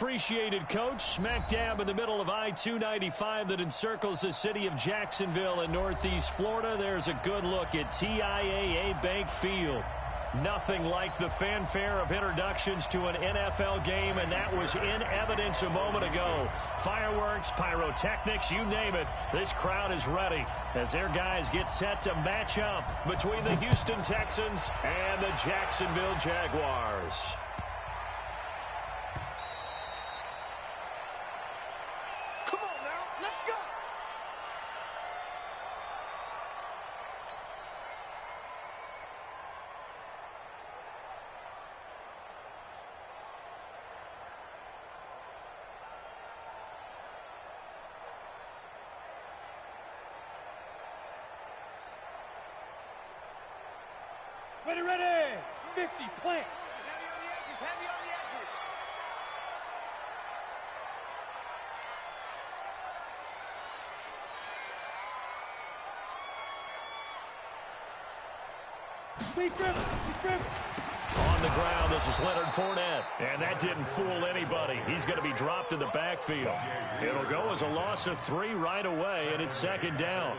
appreciated, Coach. Smack dab in the middle of I-295 that encircles the city of Jacksonville in Northeast Florida. There's a good look at TIAA Bank Field. Nothing like the fanfare of introductions to an NFL game, and that was in evidence a moment ago. Fireworks, pyrotechnics, you name it. This crowd is ready as their guys get set to match up between the Houston Texans and the Jacksonville Jaguars. Ready, 50, plant. Heavy on the edges. Deep grip. On the ground, this is Leonard Fournette. And that didn't fool anybody. He's going to be dropped in the backfield. It'll go as a loss of 3 right away, and it's second down.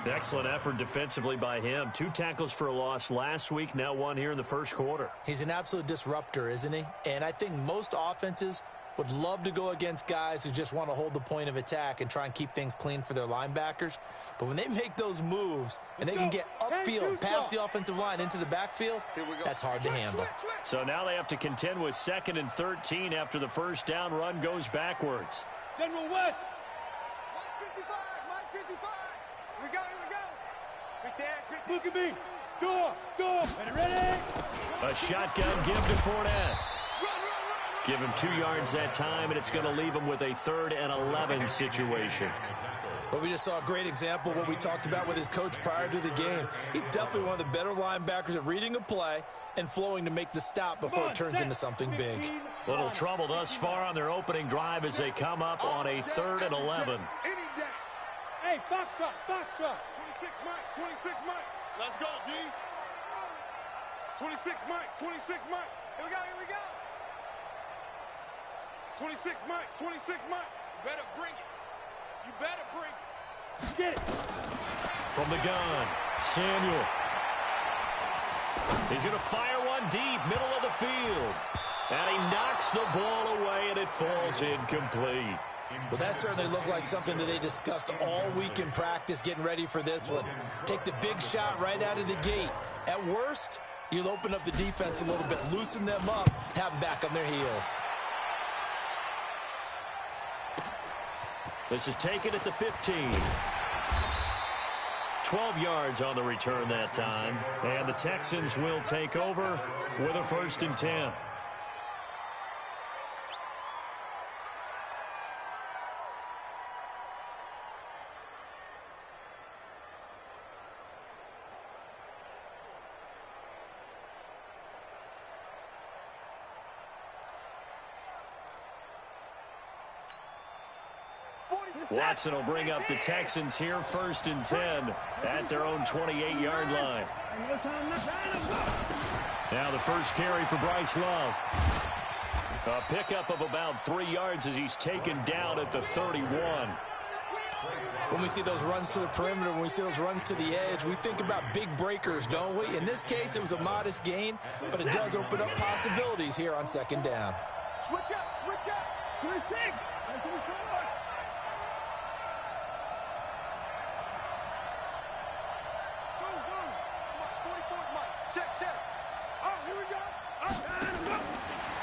Excellent effort defensively by him. 2 tackles for a loss last week, now 1 here in the first quarter. He's an absolute disruptor, isn't he? And I think most offenses would love to go against guys who just want to hold the point of attack and try and keep things clean for their linebackers. But when they make those moves and they can get upfield past the offensive line into the backfield, that's hard to handle. So now they have to contend with 2nd and 13 after the first down run goes backwards. General West. Mike 55. Here we go. Quick there. Look at me. Door. Ready. A shotgun give to Fournette. Give him 2 yards that time, and it's going to leave him with a 3rd and 11 situation. Well, we just saw a great example of what we talked about with his coach prior to the game. He's definitely one of the better linebackers at reading a play and flowing to make the stop before it turns into something big. Little trouble thus far on their opening drive as they come up on a 3rd and 11. Hey, box truck. 26 Mike. Let's go, D. 26 Mike. Here we go. 26 Mike. You better bring it. Get it. From the gun, Samuel. He's going to fire one deep, middle of the field. And he knocks the ball away, and it falls incomplete. Well, that certainly looked like something that they discussed all week in practice getting ready for this one. Take the big shot right out of the gate. At worst, you'll open up the defense a little bit, loosen them up, have them back on their heels. This is taken at the 15. 12 yards on the return that time. And the Texans will take over with a 1st and 10. Watson will bring up the Texans here 1st and 10 at their own 28-yard line. Now the first carry for Bryce Love. A pickup of about 3 yards as he's taken down at the 31. When we see those runs to the perimeter, when we see those runs to the edge, we think about big breakers, don't we? In this case, it was a modest gain, but it does open up possibilities here on 2nd down. Switch up. 26.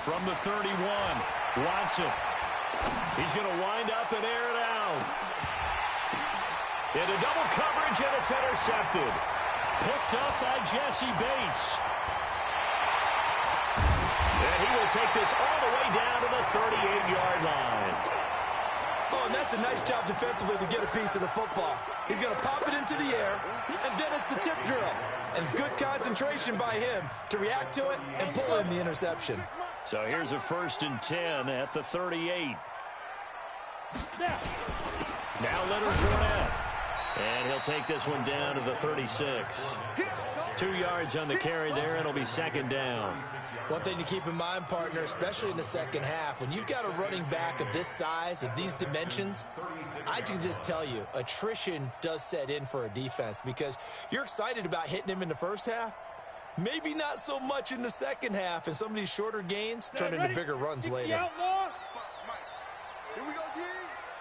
From the 31, Watson. He's going to wind up and air it out. Into double coverage, and it's intercepted. Picked up by Jesse Bates. And he will take this all the way down to the 38-yard line. Oh, and that's a nice job defensively to get a piece of the football. He's going to pop it into the air, and then it's the tip drill. And good concentration by him to react to it and pull in the interception. So here's a 1st and 10 at the 38. Now Leonard Fournette. And he'll take this one down to the 36. 2 yards on the carry there. It'll be second down. One thing to keep in mind, partner, especially in the second half, when you've got a running back of this size, of these dimensions, I can just tell you, attrition does set in for a defense because you're excited about hitting him in the first half. Maybe not so much in the second half, and some of these shorter gains turn into bigger runs later. Outlaw. Here we go, D.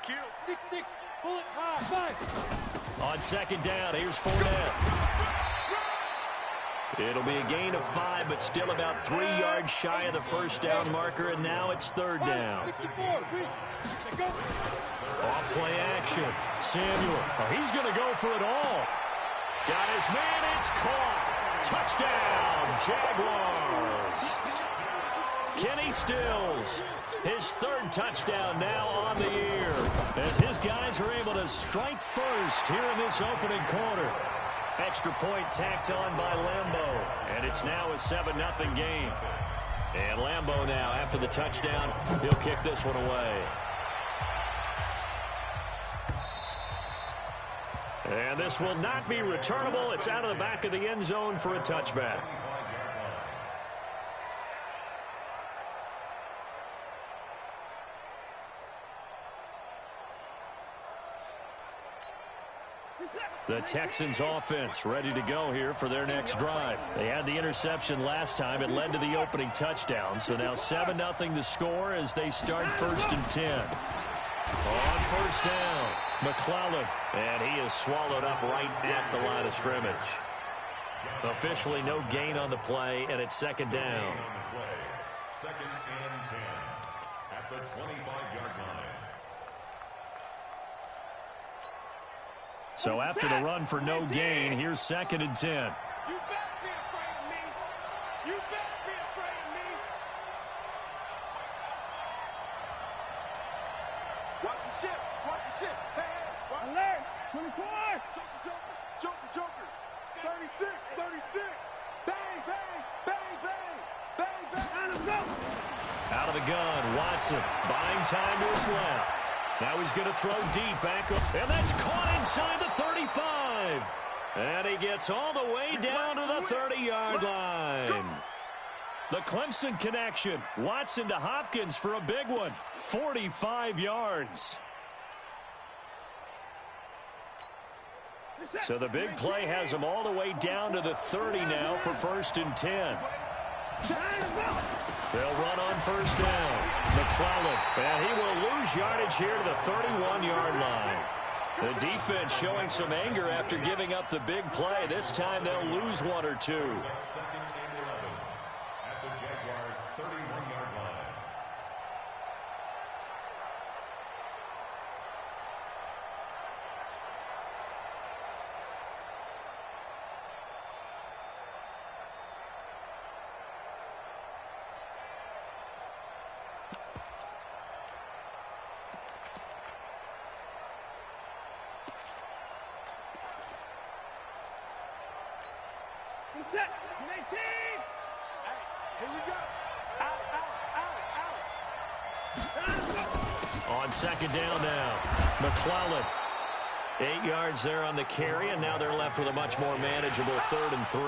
Kill. 6-6. Bullet high. 5. On second down, here's Fournette. It'll be a gain of 5, but still about 3 yards shy of the first down marker, and now it's third down. 64. Off play action. Samuel. Oh, he's going to go for it all. Got his man. It's caught. Touchdown, Jaguars. Kenny Stills, his third touchdown now on the year, as his guys are able to strike first here in this opening quarter. Extra point tacked on by Lambeau, and it's now a 7-0 game. And Lambeau now, after the touchdown, he'll kick this one away. And this will not be returnable. It's out of the back of the end zone for a touchback. The Texans offense ready to go here for their next drive. They had the interception last time. It led to the opening touchdown. So now 7-0 to score as they start 1st and 10. On first down, McClellan, and he is swallowed up right at the line of scrimmage. Officially no gain on the play, and it's second down. Second and 10 at the 25-yard line. So after the run for no gain, here's 2nd and 10. You better be afraid of me. You better be afraid of me. Watch the ship. Watch the ship. Hey, hey. Watch. Alert. 24. Joker. 36. Bang, bang, bang, bang, bang, bang. Out of go. Out of the gun, Watson buying time to his left. Now he's going to throw deep back up, and that's caught inside the 35. And he gets all the way down to the 30-yard line. The Clemson connection. Watson to Hopkins for a big one. 45 yards. So the big play has him all the way down to the 30 now for 1st and 10. They'll run on first down. McClellan, and he will lose yardage here to the 31-yard line. The defense showing some anger after giving up the big play. This time they'll lose 1 or 2. Second and 11 at the Jaguars' 31-yard line. Set. 19. Hey, here we go. On second down now, McClellan. 8 yards there on the carry, and now they're left with a much more manageable 3rd and 3.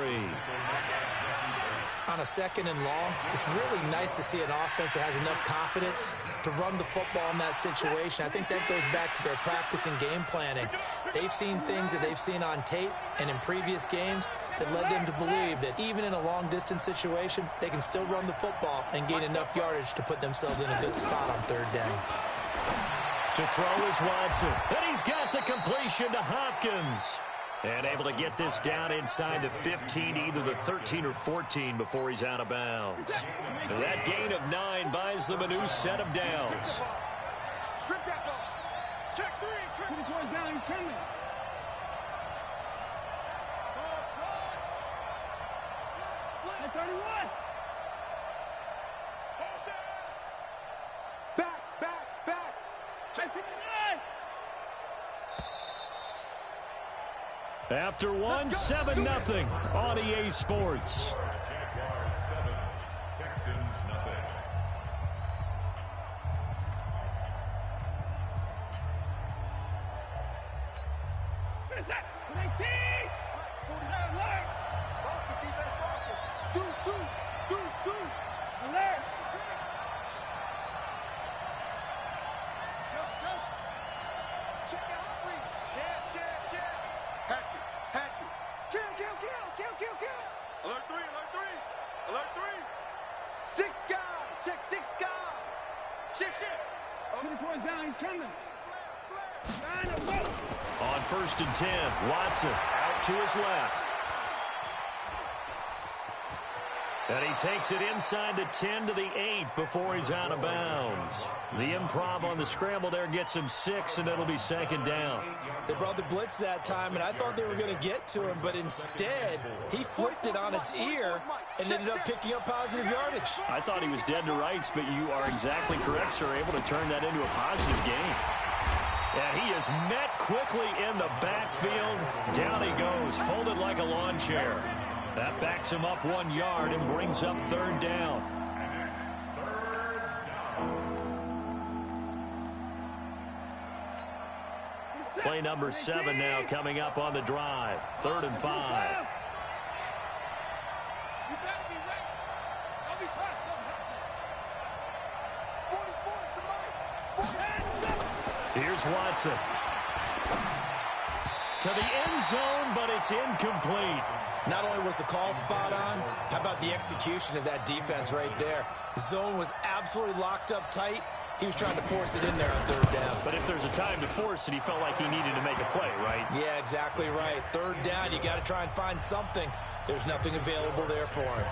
On a 2nd and long, it's really nice to see an offense that has enough confidence to run the football in that situation. I think that goes back to their practice and game planning. They've seen things that they've seen on tape and in previous games that led them to believe that even in a long-distance situation, they can still run the football and gain enough yardage to put themselves in a good spot on 3rd down. To throw is Watson, and he's got the completion to Hopkins. And able to get this down inside the 15, either the 13 or 14 before he's out of bounds. That gain of 9 buys them a new set of downs. Strip that ball. Check 3. Check. 24 down. He's coming. Slip. 31. Back. Check 59. After one, 7-0 on EA Sports. Jaguars 7, Texans nothing. What is that? 19! Alert! Focus, defense, focus. Deuce. Alert! Go. Check that referee. Check. Hatchet. Kill. Alert 3. 6 guard. Check 6 guard. Shift. 20 points down, he's coming. On 1st and 10, Watson out to his left. And he takes it inside the 10 to the 8 before he's out of bounds. The improv on the scramble there gets him 6, and it'll be 2nd down. They brought the blitz that time, and I thought they were going to get to him, but instead, he flipped it on its ear and ended up picking up positive yardage. I thought he was dead to rights, but you are exactly correct, sir, able to turn that into a positive gain. And he is met quickly in the backfield. Down he goes, folded like a lawn chair. That backs him up 1 yard and brings up 3rd down. And it's 3rd down. Play number 7 now coming up on the drive. 3rd and 5. You better be ready. Don't be shy, something. 44 to Mike. Here's Watson. To the end zone, but it's incomplete. Not only was the call spot on, how about the execution of that defense right there? The zone was absolutely locked up tight. He was trying to force it in there on 3rd down. But if there's a time to force it, he felt like he needed to make a play, right? Yeah, exactly right. 3rd down, you got to try and find something. There's nothing available there for him.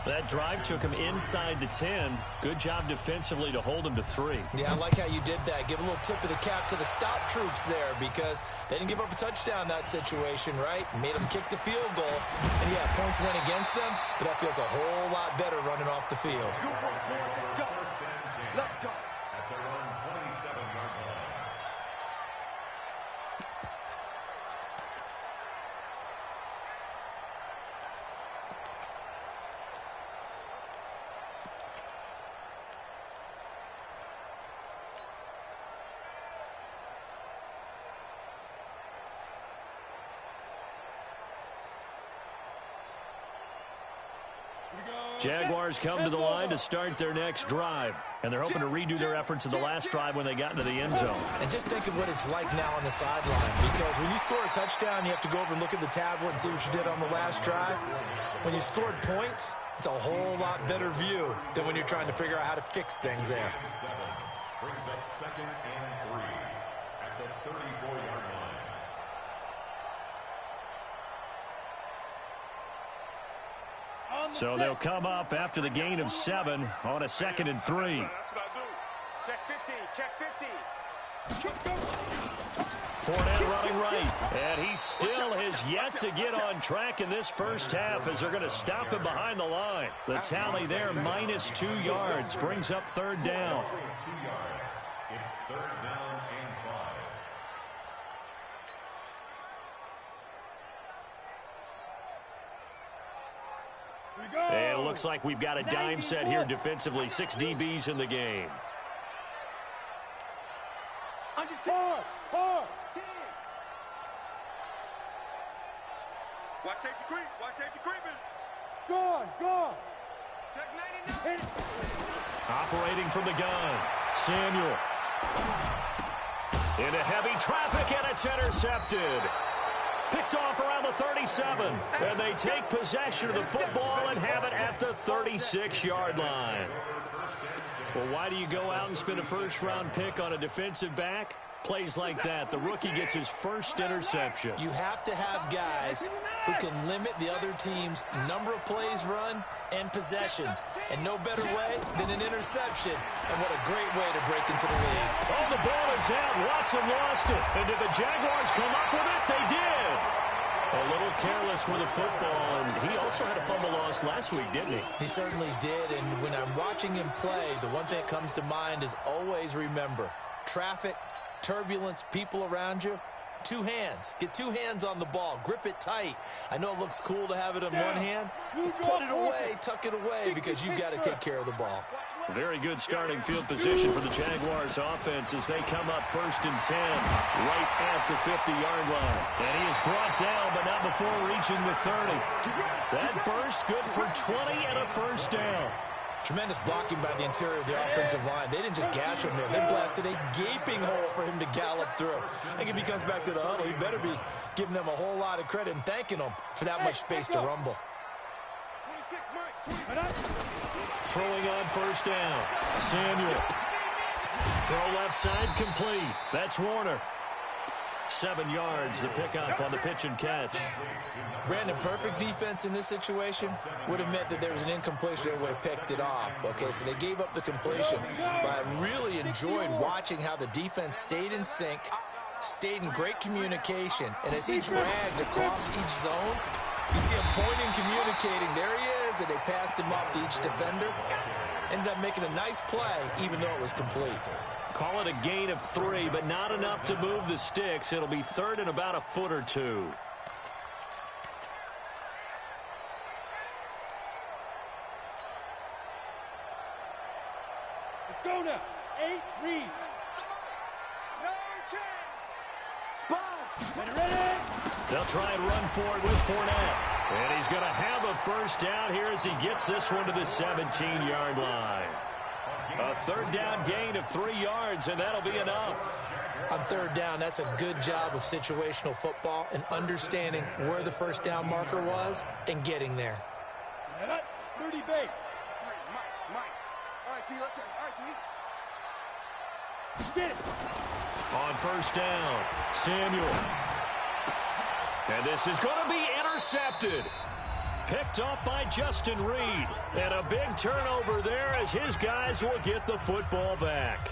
That drive took him inside the 10. Good job defensively to hold him to 3. Yeah, I like how you did that. Give a little tip of the cap to the stop troops there because they didn't give up a touchdown in that situation, right? Made them kick the field goal. And, yeah, points went against them, but that feels a whole lot better running off the field. Let's go. At their own 27-yard line. Jaguars come to the line to start their next drive. And they're hoping to redo their efforts in the last drive when they got into the end zone. And just think of what it's like now on the sideline. Because when you score a touchdown, you have to go over and look at the tablet and see what you did on the last drive. When you scored points, it's a whole lot better view than when you're trying to figure out how to fix things there. 7 brings up 2nd and 3 at the 34-yard line. So they'll come up after the gain of 7 on a 2nd and 3. That's what I do. Check 50. Fournette running right. And he still has yet to get on track in this first half as they're going to stop him behind the line. The tally there, minus 2 yards, brings up 3rd down. 2 yards. It's 3rd down and 5. And it looks like we've got a dime set here defensively. 6 DBs in the game. Under 10. 4. 10. Watch safety creeping. Go. Check 99. Operating from the gun. Samuel. Into heavy traffic, and it's intercepted. Picked off around the 37. And they take possession of the football and have it at the 36-yard line. Well, why do you go out and spend a first-round pick on a defensive back? Plays like that. The rookie gets his first interception. You have to have guys who can limit the other team's number of plays run and possessions. And no better way than an interception. And what a great way to break into the league. Oh, the ball is out. Watson lost it. And did the Jaguars come up with it? They did. A little careless with the football. And he also had a fumble loss last week, didn't he? He certainly did. And when I'm watching him play, the one thing that comes to mind is always remember, traffic, turbulence, people around you, two hands. Get two hands on the ball. Grip it tight. I know it looks cool to have it in one hand. Put it away, tuck it away, because you've got to take care of the ball. Very good starting field position for the Jaguars offense as they come up 1st and 10 right at the 50-yard line. And he is brought down, but not before reaching the 30. That burst good for 20 and a first down. Tremendous blocking by the interior of the offensive line. They didn't just gash him there. They blasted a gaping hole for him to gallop through. I think if he comes back to the huddle, he better be giving them a whole lot of credit and thanking them for that much space to rumble. Throwing on first down. Samuel. Throw left side complete. That's Warner. 7 yards, the pickup on the pitch and catch. Brandon, perfect defense in this situation would have meant that there was an incompletion and would have picked it off. Okay, so they gave up the completion, but I really enjoyed watching how the defense stayed in sync, stayed in great communication, and as he dragged across each zone, you see him pointing, communicating. There he is, and they passed him off to each defender. Ended up making a nice play, even though it was complete. Call it a gain of 3, but not enough to move the sticks. It'll be 3rd and about a foot or 2. Let's go now. 8, read. No change. Sponge. Ready? They'll try and run for it with Fournette. And he's going to have a first down here as he gets this one to the 17-yard line. A 3rd down gain of 3 yards, and that'll be enough. On 3rd down, that's a good job of situational football and understanding where the first down marker was and getting there. 30 base. Mike. All right, T, let's turn. All right, T. Get it. On first down, Samuel. And this is going to be intercepted. Picked off by Justin Reed. And a big turnover there as his guys will get the football back.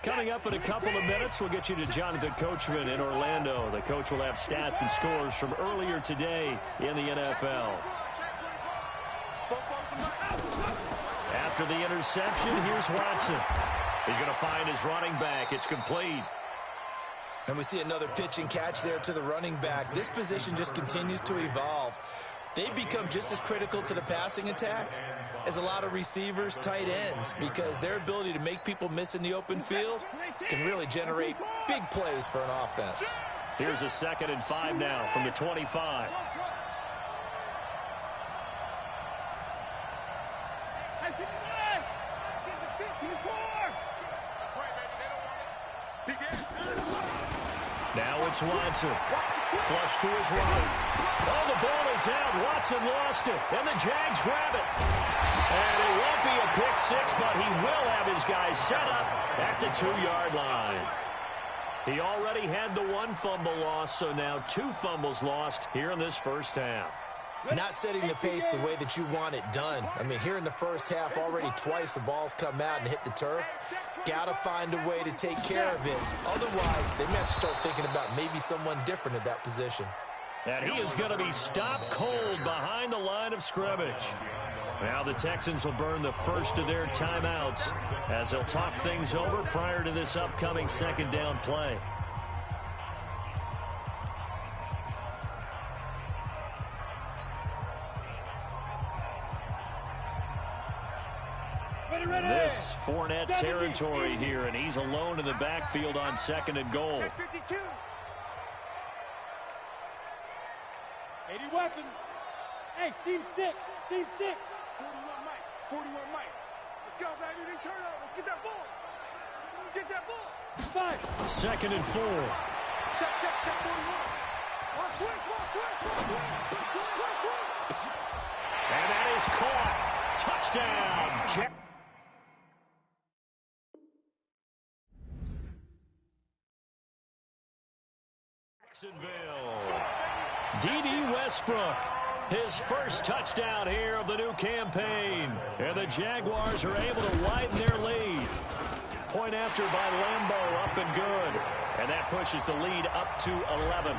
Coming up in a couple of minutes, we'll get you to Jonathan Coachman in Orlando. The coach will have stats and scores from earlier today in the NFL. After the interception, here's Watson. He's going to find his running back. It's complete. And we see another pitch and catch there to the running back. This position just continues to evolve. They become just as critical to the passing attack as a lot of receivers, tight ends, because their ability to make people miss in the open field can really generate big plays for an offense. Here's a 2nd and 5 now from the 25. Now it's Watson. Flush to his right. Oh, the ball is out. Watson lost it. And the Jags grab it. And it won't be a pick 6, but he will have his guys set up at the 2-yard line. He already had the 1 fumble loss, so now 2 fumbles lost here in this first half. Not setting the pace the way that you want it done. I mean, here in the first half, already twice the ball's come out and hit the turf. Got to find a way to take care of it. Otherwise, they may have to start thinking about maybe someone different at that position. And he is going to be stopped cold behind the line of scrimmage. Now the Texans will burn the first of their timeouts as they'll talk things over prior to this upcoming 2nd down play. This Fournette territory here, and he's alone in the backfield on 2nd and goal. 80 weapons. Hey, seam 6. 41 Mike. 41 Mike. Let's go, baby. They turn out. Let's get that ball. Let's get that ball. 5. 2nd and 4. Check 41. Quick. And that is caught. Touchdown. Jacksonville. D.D. Westbrook, his first touchdown here of the new campaign. And the Jaguars are able to widen their lead. Point after by Lambeau, up and good. And that pushes the lead up to 11.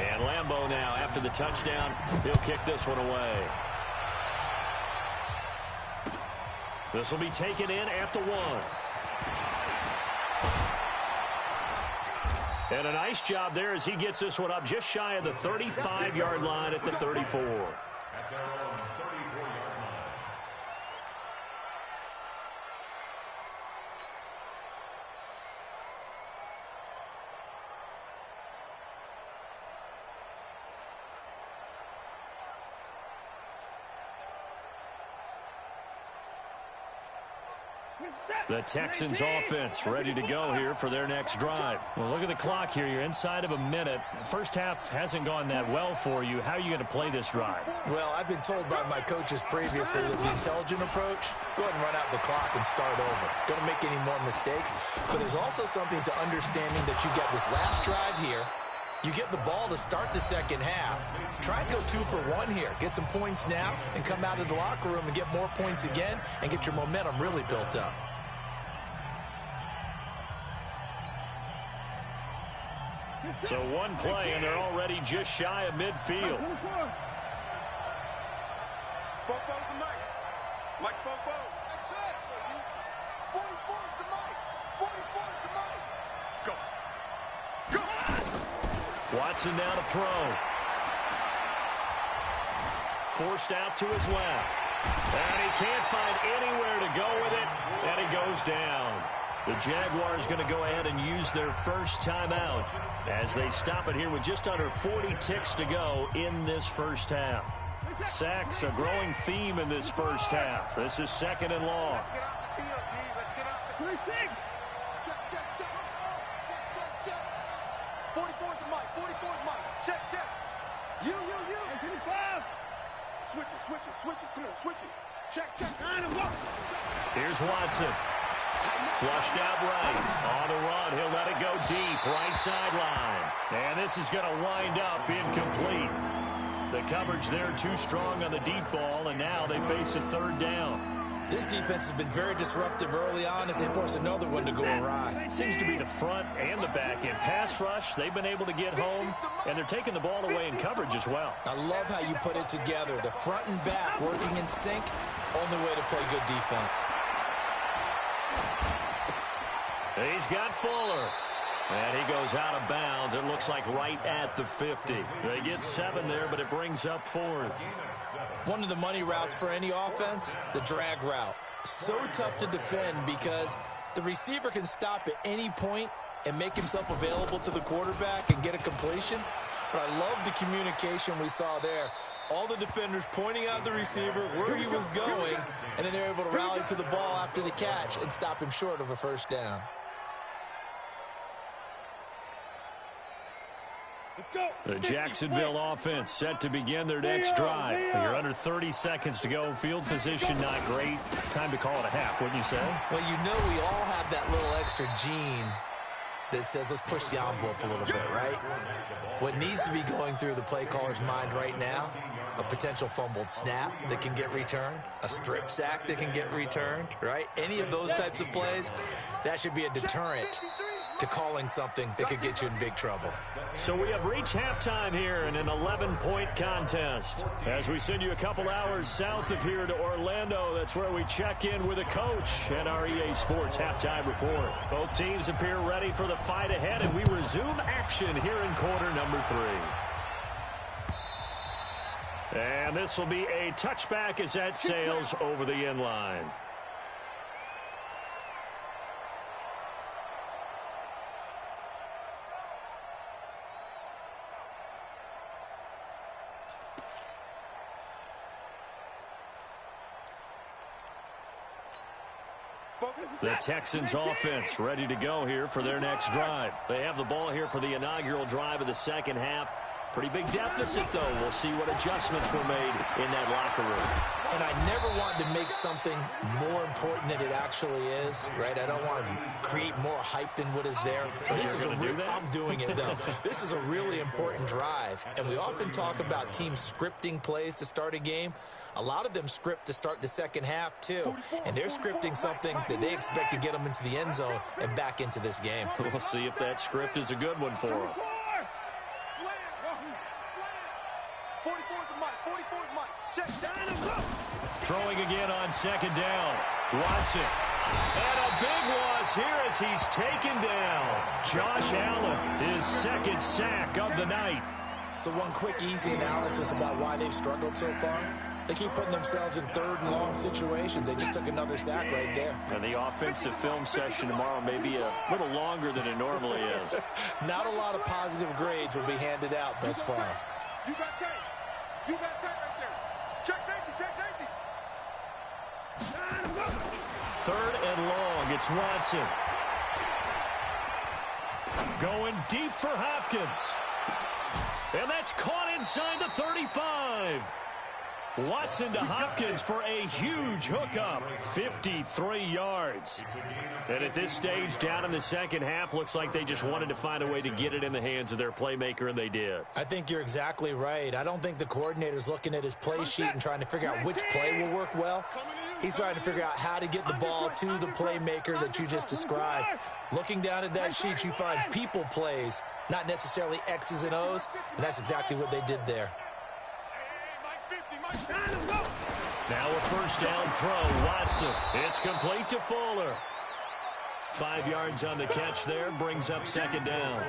And Lambeau now, after the touchdown, he'll kick this one away. This will be taken in at the 1. And a nice job there as he gets this one up just shy of the 35-yard line at the 34. At their own 34-yard line. The Texans offense ready to go here for their next drive. Well, look at the clock here. You're inside of a minute. First half hasn't gone that well for you. How are you going to play this drive? Well, I've been told by my coaches previously that the intelligent approach, go ahead and run out the clock and start over. Don't make any more mistakes. But there's also something to understanding that you get this last drive here. You get the ball to start the second half. Try and go 2 for 1 here. Get some points now and come out of the locker room and get more points again and get your momentum really built up. So one play, and they're already just shy of midfield. Bobo's the Mike. Mike's Bobo. That's it. 44 is the Mike. 44 is the Mike. Go. Go. Watson now to throw. Forced out to his left. And he can't find anywhere to go with it, and he goes down. The Jaguars going to go ahead and use their first timeout as they stop it here with just under 40 ticks to go in this first half. Sacks, a growing theme in this first half. This is 2nd and long. Let's get off the field, D. Let's get off the field. Check, check, check. Check, check, check. 44 is the Mike. 44 is Mike. Check, check. You. 55. Switch it. Come on, switch it. Check. 9 and 1. Here's Watson. Flushed out right. On the run, he'll let it go deep. Right sideline. And this is going to wind up incomplete. The coverage there too strong on the deep ball, and now they face a 3rd down. This defense has been very disruptive early on as they force another one to go awry. It seems to be the front and the back end. Pass rush, they've been able to get home, and they're taking the ball away in coverage as well. I love how you put it together. The front and back working in sync, only way to play good defense. He's got Fuller. And he goes out of bounds. It looks like right at the 50. They get 7 there, but it brings up 4th. One of the money routes for any offense, the drag route. So tough to defend because the receiver can stop at any point and make himself available to the quarterback and get a completion. But I love the communication we saw there. All the defenders pointing out the receiver, where he was going, and then they're able to rally to the ball after the catch and stop him short of a first down. The Jacksonville offense set to begin their next drive. You're under 30 seconds to go. Field position not great. Time to call it a half, wouldn't you say? Well, you know we all have that little extra gene that says let's push the envelope a little bit, right? What needs to be going through the play caller's mind right now, a potential fumbled snap that can get returned, a strip sack that can get returned, right? Any of those types of plays, that should be a deterrent to calling something that could get you in big trouble. So we have reached halftime here in an 11-point contest. As we send you a couple hours south of here to Orlando, that's where we check in with a coach and our EA Sports halftime report. Both teams appear ready for the fight ahead, and we resume action here in quarter number 3. And this will be a touchback as that sails over the end line. The Texans offense ready to go here for their next drive. They have the ball here for the inaugural drive of the second half. Pretty big deficit, though. We'll see what adjustments were made in that locker room. And I never want to make something more important than it actually is, right? I don't want to create more hype than what is there. This is I'm doing it, though. This is a really important drive. And we often talk about teams scripting plays to start a game. A lot of them script to start the second half, too. And they're scripting something that they expect to get them into the end zone and back into this game. We'll see if that script is a good one for them. 44 is the Mike. 44 is Mike. Check. Throwing again on second down. Watson. And a big loss here as he's taken down. Josh Allen, his second sack of the night. So one quick, easy analysis about why they've struggled so far. They keep putting themselves in third and long situations. They just took another sack right there. And the offensive film session tomorrow may be a little longer than it normally is. Not a lot of positive grades will be handed out thus far. You got tape. You got tape right there. Check safety, check safety. Third and long, it's Watson. Going deep for Hopkins. And that's caught inside the 35. Watson to Hopkins for a huge hookup, 53 yards. And at this stage, down in the second half, looks like they just wanted to find a way to get it in the hands of their playmaker, and they did. I think you're exactly right. I don't think the coordinator's looking at his play sheet and trying to figure out which play will work well. He's trying to figure out how to get the ball to the playmaker that you just described. Looking down at that sheet, you find people plays, not necessarily X's and O's, and that's exactly what they did there. Now a first down throw, Watson. It's complete to Fuller. 5 yards on the catch there, brings up second down.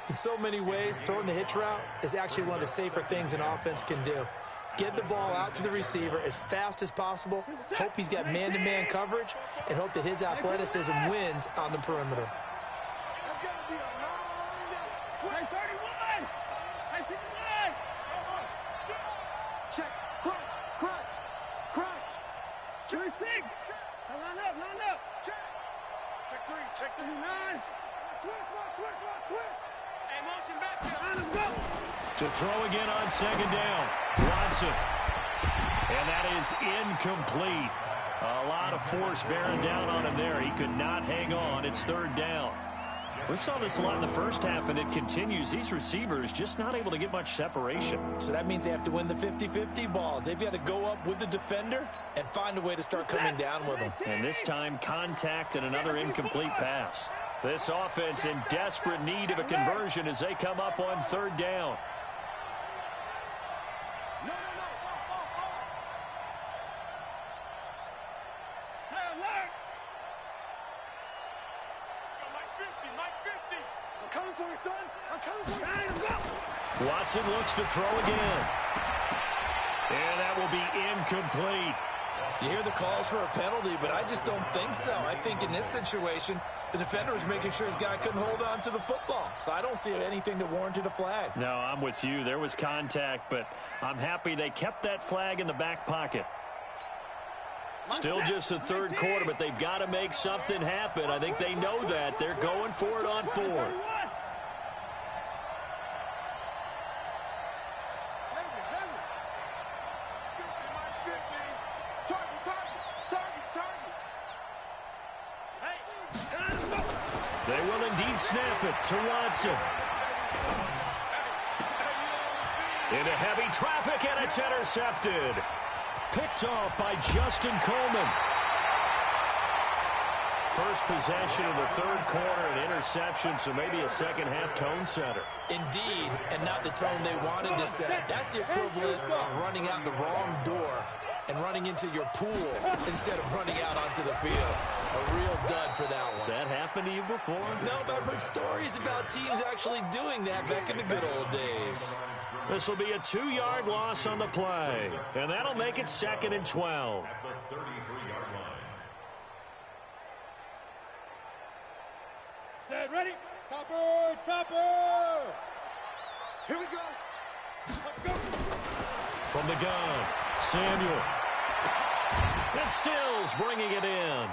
In so many ways, throwing the hitch route is actually one of the safer things an offense can do. Get the ball out to the receiver as fast as possible, hope he's got man-to-man coverage, and hope that his athleticism wins on the perimeter. Check 39. Switch. Hey, motion back there. To throw again on second down. Watson. And that is incomplete. A lot of force bearing down on him there. He could not hang on. It's third down. We saw this a lot in the first half, and it continues. These receivers just not able to get much separation. So that means they have to win the 50-50 balls. They've got to go up with the defender and find a way to start coming down with them. And this time, contact and another incomplete pass. This offense in desperate need of a conversion as they come up on third down. Watson looks to throw again. And that will be incomplete. You hear the calls for a penalty, but I just don't think so. I think in this situation, the defender was making sure his guy couldn't hold on to the football. So I don't see anything that warranted a flag. No, I'm with you. There was contact, but I'm happy they kept that flag in the back pocket. Still just the third quarter, but they've got to make something happen. I think they know that. They're going for it on fourth. They will indeed snap it to Watson. Into heavy traffic, and it's intercepted. Picked off by Justin Coleman. First possession of the third quarter, an interception, so maybe a second-half tone setter. Indeed, and not the tone they wanted to set. That's the equivalent of running out the wrong door and running into your pool instead of running out onto the field. A real dud for that one. Has that happened to you before? No, but I've heard stories about teams actually doing that back in the good old days. This will be a 2-yard loss on the play, and that'll make it 2nd and 12. At the 33-yard line. Set, ready? Topper! Here we go. Let's go. From the gun, Samuel. And Stills bringing it in.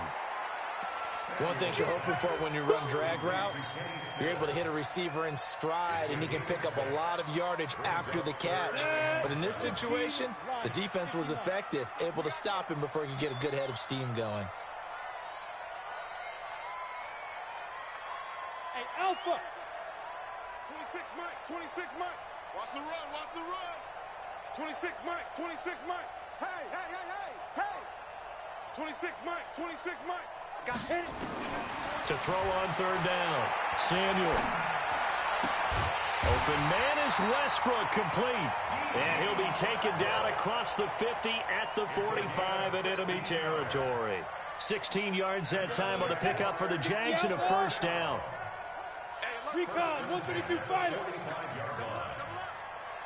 One thing you're hoping for when you run drag routes, you're able to hit a receiver in stride, and he can pick up a lot of yardage after the catch. But in this situation, the defense was effective, able to stop him before he could get a good head of steam going. Hey, Alpha. 26 Mike. Watch the run. 26 Mike. Hey. 26 Mike. Got hit. To throw on third down, Samuel. Open man is Westbrook, complete. And he'll be taken down across the 50 at the 45 in enemy territory. 16 yards that time on the pickup for the Jags and a first down. Recon, 132 fighter. Double up.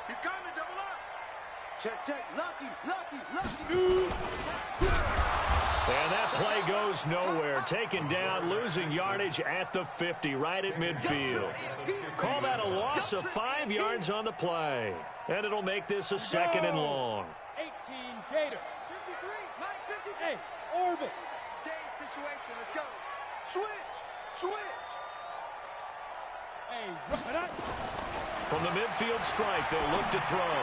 He's coming, double up. Check. Lucky. And that play goes nowhere. Taken down, losing yardage at the 50, right at midfield. Call that a loss of 5 yards on the play. And it'll make this a 2nd and long. 18 Gator. 53, Mike, 53. Hey, orbit. Game situation, let's go. Switch. Hey, right up. From the midfield stripe, they'll look to throw.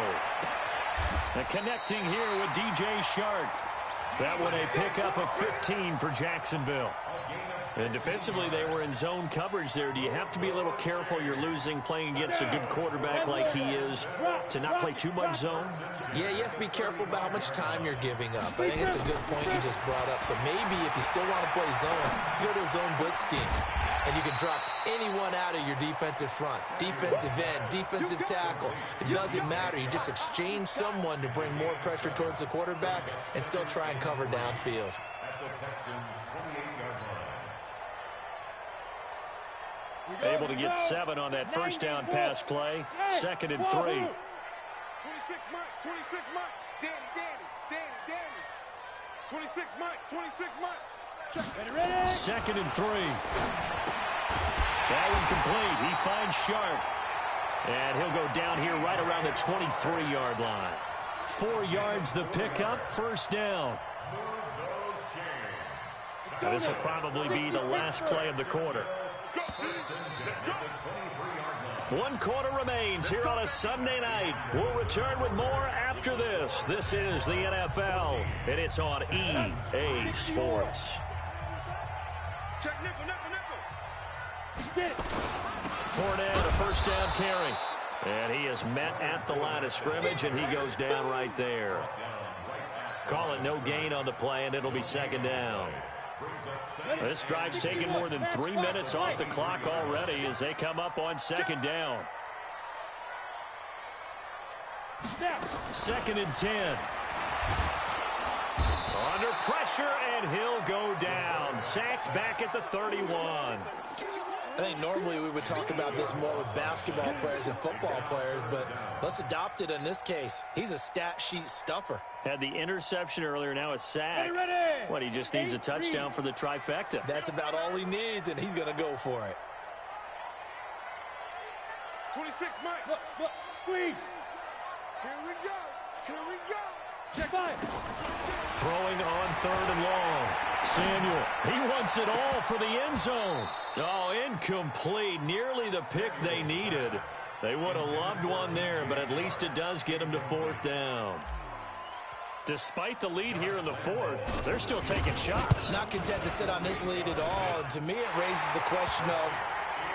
And connecting here with DJ Shark. That one a pickup of 15 for Jacksonville. And defensively, they were in zone coverage there. Do you have to be a little careful? You're losing playing against a good quarterback like he is to not play too much zone? Yeah, you have to be careful about how much time you're giving up. I think it's a good point you just brought up. So maybe if you still want to play zone, you go to a zone blitz scheme. And you can drop anyone out of your defensive front. Defensive end, defensive tackle. It doesn't matter. You just exchange someone to bring more pressure towards the quarterback and still try and cover downfield. At the Texans' 28-yard line. Able to get 7 on that first down pass play. 2nd and 3. 26 Mike. Danny. 26 Mike. Check. Ready. 2nd and 3. That one complete. He finds Sharp. And he'll go down here right around the 23-yard line. 4 yards the pickup, first down. Now this will probably be the last play of the quarter. 1 quarter remains here on a Sunday night. We'll return with more after this. This is the NFL, and it's on EA Sports. Check, nickel. Fournette, a first down carry. And he is met at the line of scrimmage, and he goes down right there. Call it no gain on the play, and it'll be 2nd down. This drive's taken more than 3 minutes off the clock already as they come up on 2nd down. 2nd and 10. Under pressure, and he'll go down. Sacked back at the 31. I think normally we would talk about this more with basketball players and football players, but let's adopt it in this case. He's a stat sheet stuffer. Had the interception earlier, now a sack. What, he just needs a touchdown for the trifecta. That's about all he needs, and he's going to go for it. 26 Mike. Look, squeeze. Here we go. Check 5. Throwing on 3rd and long. Samuel, he wants it all for the end zone. Oh, incomplete. Nearly the pick they needed. They would have loved one there, but at least it does get them to 4th down. Despite the lead here in the 4th, they're still taking shots. Not content to sit on this lead at all. And to me, it raises the question of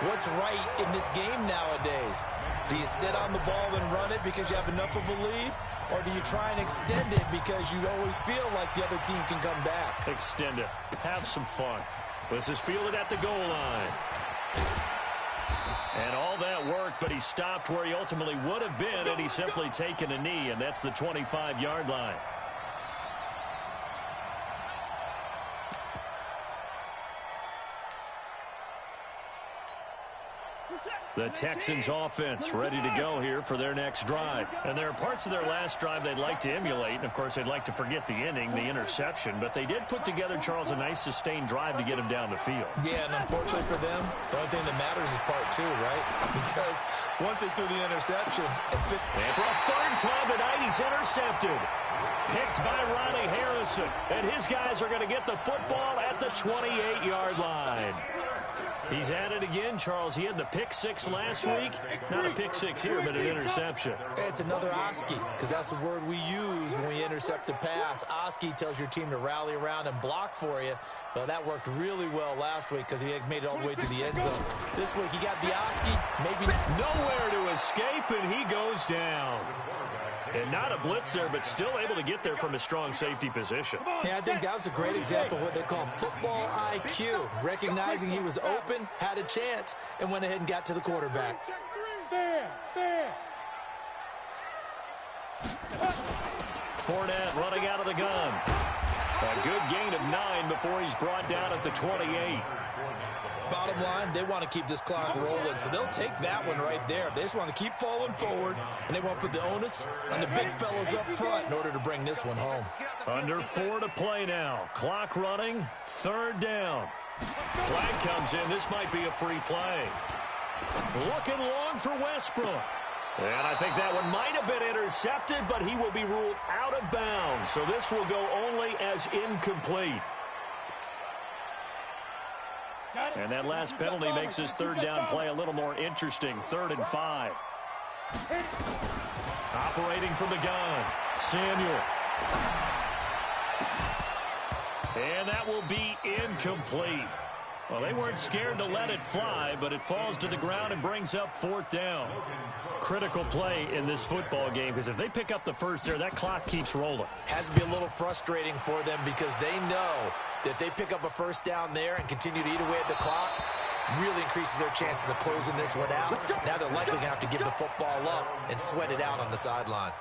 what's right in this game nowadays. Do you sit on the ball and run it because you have enough of a lead? Or do you try and extend it because you always feel like the other team can come back? Extend it. Have some fun. This is fielded at the goal line. And all that work, but he stopped where he ultimately would have been, and he's simply taken a knee, and that's the 25-yard line. The Texans offense ready to go here for their next drive. And there are parts of their last drive they'd like to emulate. And, of course, they'd like to forget the inning, the interception. But they did put together, Charles, a nice sustained drive to get him down the field. Yeah, and unfortunately for them, the only thing that matters is part 2, right? Because once they threw the interception. And for a 3rd time tonight, he's intercepted. Picked by Ronnie Harrison. And his guys are going to get the football at the 28-yard line. He's at it again, Charles. He had the pick 6 last week. Not a pick 6 here, but an interception. It's another Oski, because that's the word we use when we intercept a pass. Oski tells your team to rally around and block for you. But that worked really well last week because he had made it all the way to the end zone. This week, he got the Oski, maybe nowhere to escape, and he goes down. And not a blitzer, but still able to get there from a strong safety position. Yeah, I think that was a great example of what they call football IQ. Recognizing he was open, had a chance, and went ahead and got to the quarterback. Fournette running out of the gun. A good gain of 9 before he's brought down at the 28. Bottom line, they want to keep this clock rolling, so they'll take that one right there. They just want to keep falling forward, and they want to put the onus on the big fellas up front in order to bring this one home. Under 4 to play now. Clock running, 3rd down. Flag comes in. This might be a free play. Looking long for Westbrook. And I think that one might have been intercepted, but he will be ruled out of bounds. So this will go only as incomplete. And that last penalty makes his 3rd down play a little more interesting. 3rd and 5. Operating from the gun, Samuel. And that will be incomplete. Well, they weren't scared to let it fly, but it falls to the ground and brings up 4th down. Critical play in this football game, because if they pick up the first there, that clock keeps rolling. Has to be a little frustrating for them because they know that if they pick up a 1st down there and continue to eat away at the clock, really increases their chances of closing this one out. Now they're likely going to have to give the football up and sweat it out on the sideline.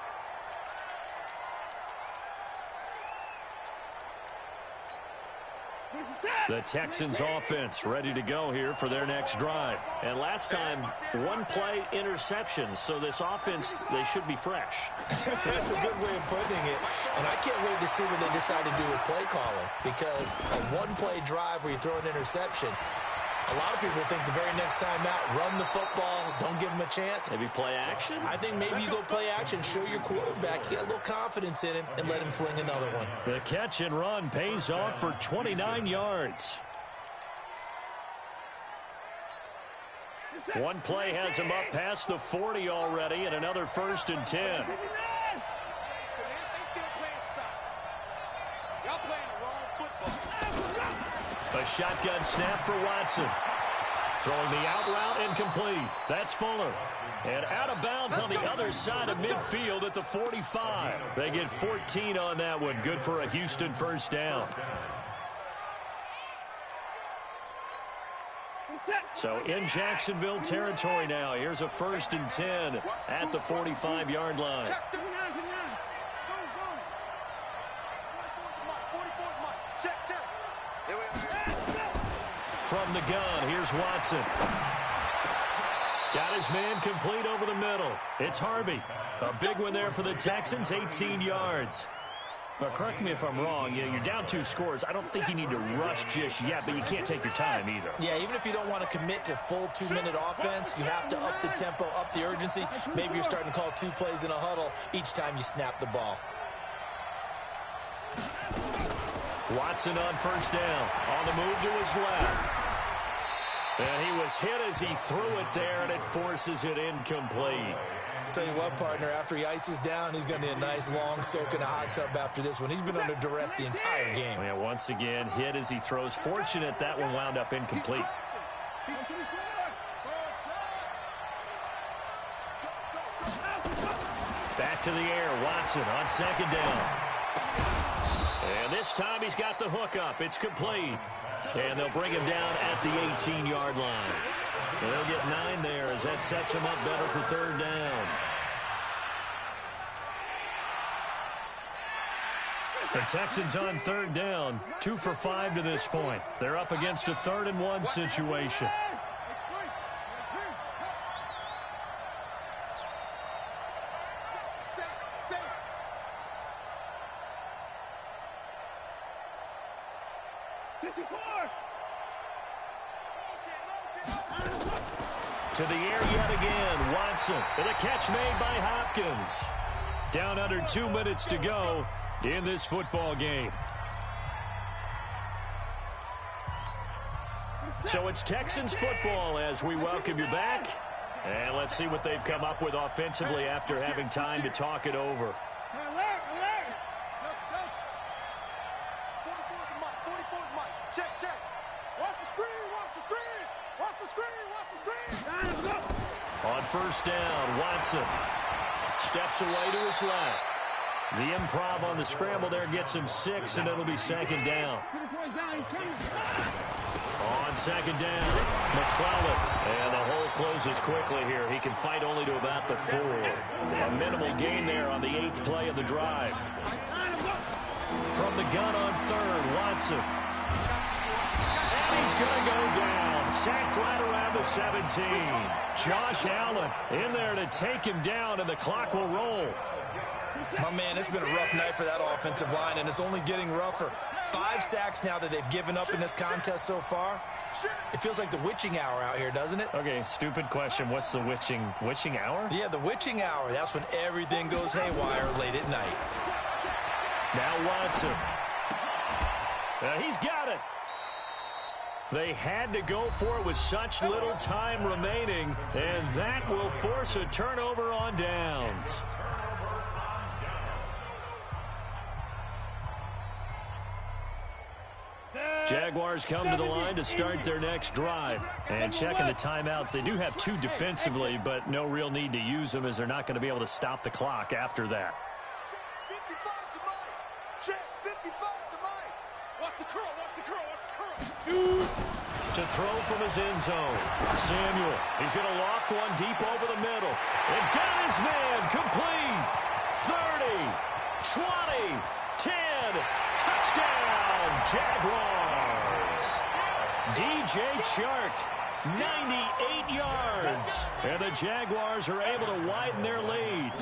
The Texans offense ready to go here for their next drive. And last time, 1 play interception. So this offense, they should be fresh. That's a good way of putting it. And I can't wait to see what they decide to do with play calling. Because a 1-play drive where you throw an interception, a lot of people think the very next time out, run the football, don't give them a chance. Maybe play action? I think maybe you go play action, show your quarterback, get a little confidence in him, and let him fling another one. The catch and run pays off for 29 yards. 1 play has him up past the 40 already, and another 1st and 10. A shotgun snap for Watson. Throwing the out route incomplete. That's Fuller. And out of bounds on the other side of midfield at the 45. They get 14 on that one. Good for a Houston 1st down. So in Jacksonville territory now. Here's a 1st and 10 at the 45-yard line. From the gun, here's Watson. Got his man complete over the middle. It's Harvey. A big one there for the Texans, 18 yards. But correct me if I'm wrong, you're down 2 scores. I don't think you need to rush just yet, but you can't take your time either. Yeah, even if you don't want to commit to full 2-minute offense, you have to up the tempo, up the urgency. Maybe you're starting to call 2 plays in a huddle each time you snap the ball. Watson on 1st down. On the move to his left. And he was hit as he threw it there, and it forces it incomplete. Tell you what, partner, after he ices down, he's going to need a nice long soak in a hot tub after this one. He's been under duress the entire game. Yeah, once again, hit as he throws. Fortunate that one wound up incomplete. Back to the air, Watson on 2nd down. And this time he's got the hook up. It's complete. And they'll bring him down at the 18-yard line. They'll get 9 there as that sets him up better for 3rd down. The Texans on 3rd down, 2 for 5 to this point. They're up against a 3rd and 1 situation. To the air yet again, Watson. And a catch made by Hopkins. Down under 2 minutes to go in this football game. So it's Texans football as we welcome you back. And let's see what they've come up with offensively after having time to talk it over. On 1st down, Watson steps away to his left. The improv on the scramble there gets him 6, and it'll be 2nd down. On 2nd down, McClellan. And the hole closes quickly here. He can fight only to about the 4. A minimal gain there on the 8th play of the drive. From the gun on third. Watson. And he's going to go down. Sacked right around the 17. Josh Allen in there to take him down, and the clock will roll. My man, it's been a rough night for that offensive line, and it's only getting rougher. 5 sacks now that they've given up in this contest so far. It feels like the witching hour out here, doesn't it? Okay, stupid question. What's the witching hour? Yeah, the witching hour. That's when everything goes haywire late at night. Now Watson. He's got it. They had to go for it with such little time remaining, and that will force a turnover on downs. Jaguars come to the line to start their next drive. And checking the timeouts, they do have 2 defensively, but no real need to use them as they're not going to be able to stop the clock after that. To throw from his end zone. Samuel, he's going to loft one deep over the middle. And got his man complete. 30, 20, 10, touchdown, Jaguars. DJ Chark, 98 yards. And the Jaguars are able to widen their lead.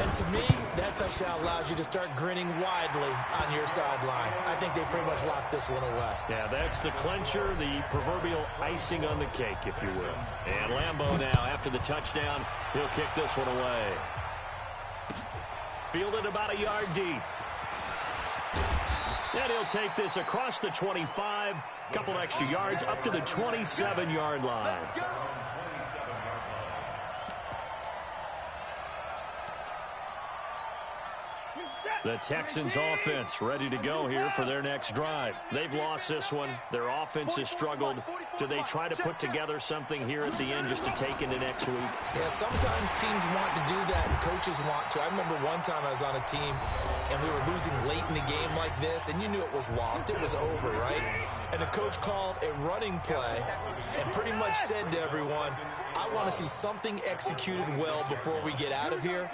And to me, that touchdown allows you to start grinning widely on your sideline. I think they pretty much locked this one away. Yeah, that's the clincher, the proverbial icing on the cake, if you will. And Lambeau now, after the touchdown, he'll kick this one away. Fielded about a yard deep. And he'll take this across the 25, couple extra yards, up to the 27-yard line. The Texans offense ready to go here for their next drive. They've lost this one. Their offense has struggled. Do they try to put together something here at the end just to take into next week? Yeah, sometimes teams want to do that and coaches want to. I remember one time I was on a team and we were losing late in the game like this, and you knew it was lost. It was over, right? And the coach called a running play and pretty much said to everyone, I want to see something executed well before we get out of here.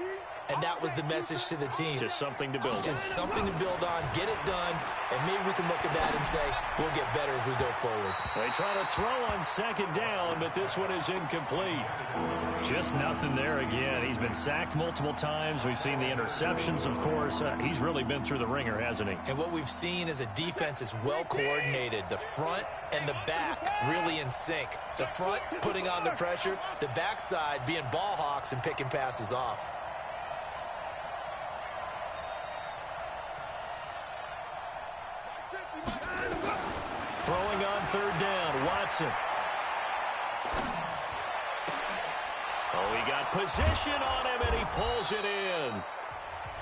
And that was the message to the team. Just something to build on. Just something to build on, get it done, and maybe we can look at that and say, we'll get better as we go forward. They try to throw on second down, but this one is incomplete. Just nothing there again. He's been sacked multiple times. We've seen the interceptions, of course. He's really been through the ringer, hasn't he? And what we've seen is a defense that's well coordinated. The front and the back really in sync. The front putting on the pressure, the backside being ball hawks and picking passes off. Throwing on third down, Watson. Oh, he got position on him, and he pulls it in.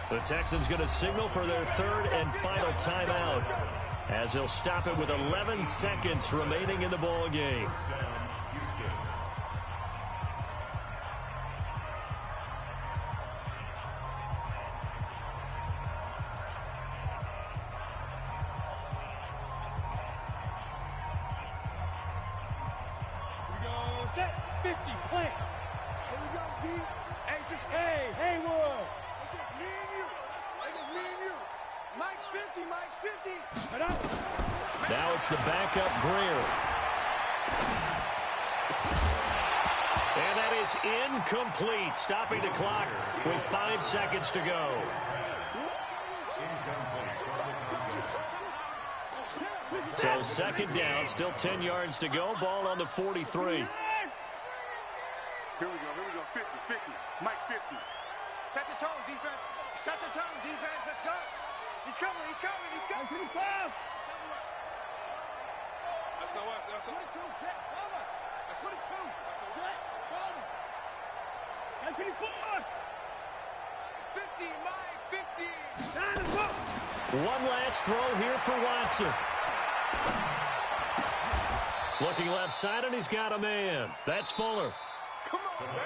The Texans going to signal for their third and final timeout as he'll stop it with 11 seconds remaining in the ball game. Set 50, plant. Here we go, D. Hey, just Haywood. It's just me and you. It's just me and you. Mike's 50, Mike's 50. Now it's the backup Greer. And that is incomplete, stopping the clock with 5 seconds to go. So second down, still 10 yards to go, ball on the 43. Here we go, 50, 50. Mike 50. Set the tone, defense. Set the tone, defense. Let's go. He's coming. That's not us. That's 22, Jet, forward. That's 22. Jet, forward. And 24. 50, Mike, 50. One last throw here for Watson. Looking left side, and he's got a man. That's Fuller. Come on, baby.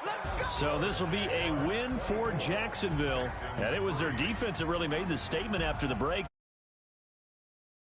Let's go. So this will be a win for Jacksonville. And it was their defense that really made the statement after the break.